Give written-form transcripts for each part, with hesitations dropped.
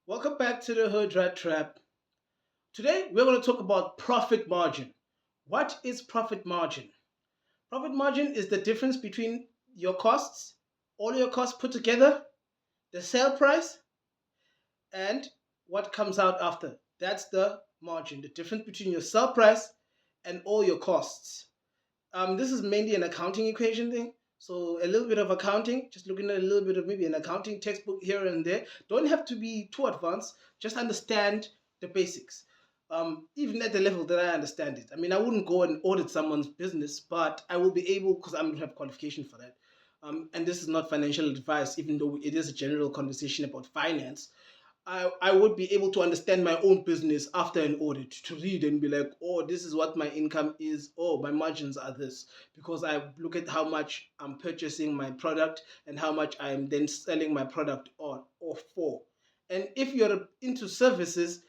Welcome back to the Hood Rat Trap. Today we're going to talk about profit margin. What is profit margin? Profit margin is the difference between your costs, all your costs put together, the sale price, and what comes out after. That's the margin, the difference between your sell price and all your costs. This is mainly an accounting equation thing. So a little bit of accounting, just looking at a little bit of maybe an accounting textbook here and there. Don't have to be too advanced. Just understand the basics. Even at the level that I understand it. I mean, I wouldn't go and audit someone's business, but I will be able because I don't have qualification for that. And this is not financial advice, even though it is a general conversation about finance. I would be able to understand my own business after an audit to read and be like, oh, this is what my income is. Oh, my margins are this. Because I look at how much I'm purchasing my product and how much I'm then selling my product on or for. And if you're into services,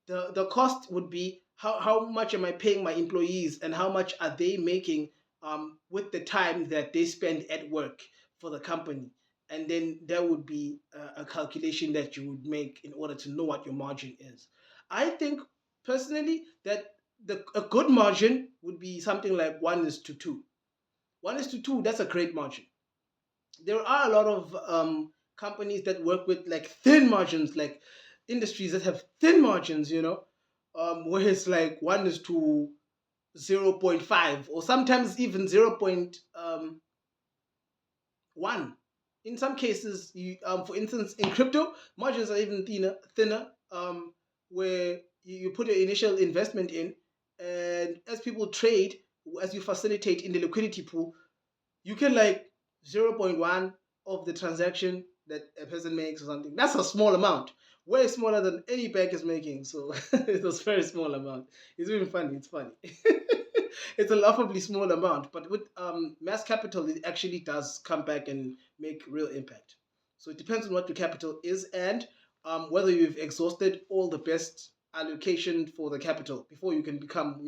the cost would be how much am I paying my employees and how much are they making with the time that they spend at work for the company. And then there would be a calculation that you would make in order to know what your margin is. I think personally that a good margin would be something like 1:2. 1:2, that's a great margin. There are a lot of companies that work with like thin margins, like industries that have thin margins, where it's like 1:0.5 or sometimes even 0.1. In some cases, for instance, in crypto, margins are even thinner, where you put your initial investment in, and as people trade, as you facilitate in the liquidity pool, you can like zero point 0.1 of the transaction that a person makes or something. That's a small amount, way smaller than any bank is making. So it's a very small amount. It's even funny. It's funny. It's a laughably small amount, but with mass capital, it actually does come back and make real impact. So it depends on what your capital is and whether you've exhausted all the best allocation for the capital before you can become,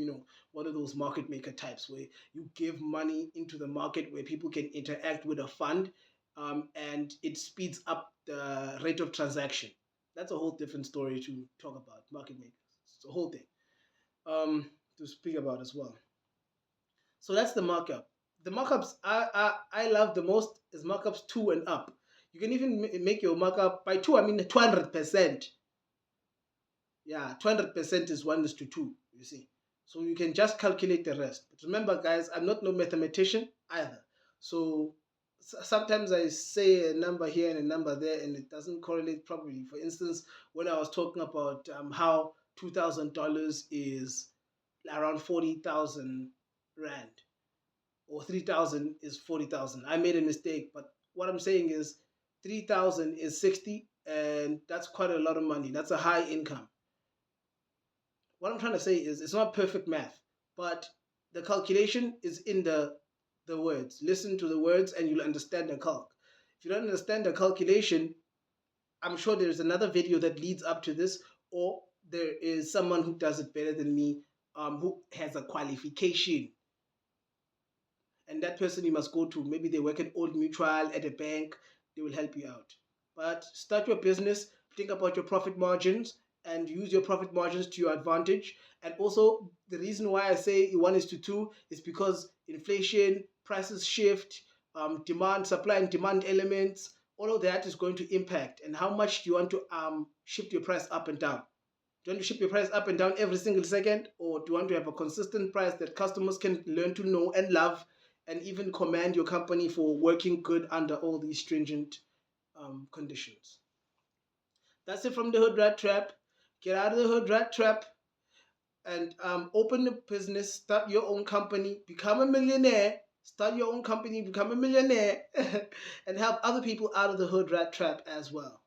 one of those market maker types where you give money into the market where people can interact with a fund, and it speeds up the rate of transaction. That's a whole different story to talk about market makers. It's a whole thing to speak about as well. So that's the markup. The markups I love the most is markups two and up. You can even make your markup by two. I mean 200%. Yeah, 200% is 1:2. You see, so you can just calculate the rest. But remember, guys, I'm not no mathematician either. So sometimes I say a number here and a number there, and it doesn't correlate properly. For instance, when I was talking about how $2,000 is around 40,000 rand, or 3,000 is 40,000. I made a mistake, but what I'm saying is 3,000 is 60, and that's quite a lot of money. That's a high income. What I'm trying to say is it's not perfect math, but the calculation is in the words. Listen to the words and you'll understand the calc. If you don't understand the calculation, I'm sure there's another video that leads up to this, or there is someone who does it better than me, who has a qualification, and that person you must go to. Maybe they work at Old Mutual, at a bank. They will help you out. But start your business, think about your profit margins, and use your profit margins to your advantage. And also, the reason why I say 1:2 is because inflation, prices shift, demand, supply and demand elements, all of that is going to impact. And how much do you want to shift your price up and down? Do you want to shift your price up and down every single second, or do you want to have a consistent price that customers can learn to know and love, and even commend your company for working good under all these stringent conditions? That's it from the Hood Rat Trap. Get out of the Hood Rat Trap and open a business, start your own company, become a millionaire. Start your own company, become a millionaire, and help other people out of the Hood Rat Trap as well.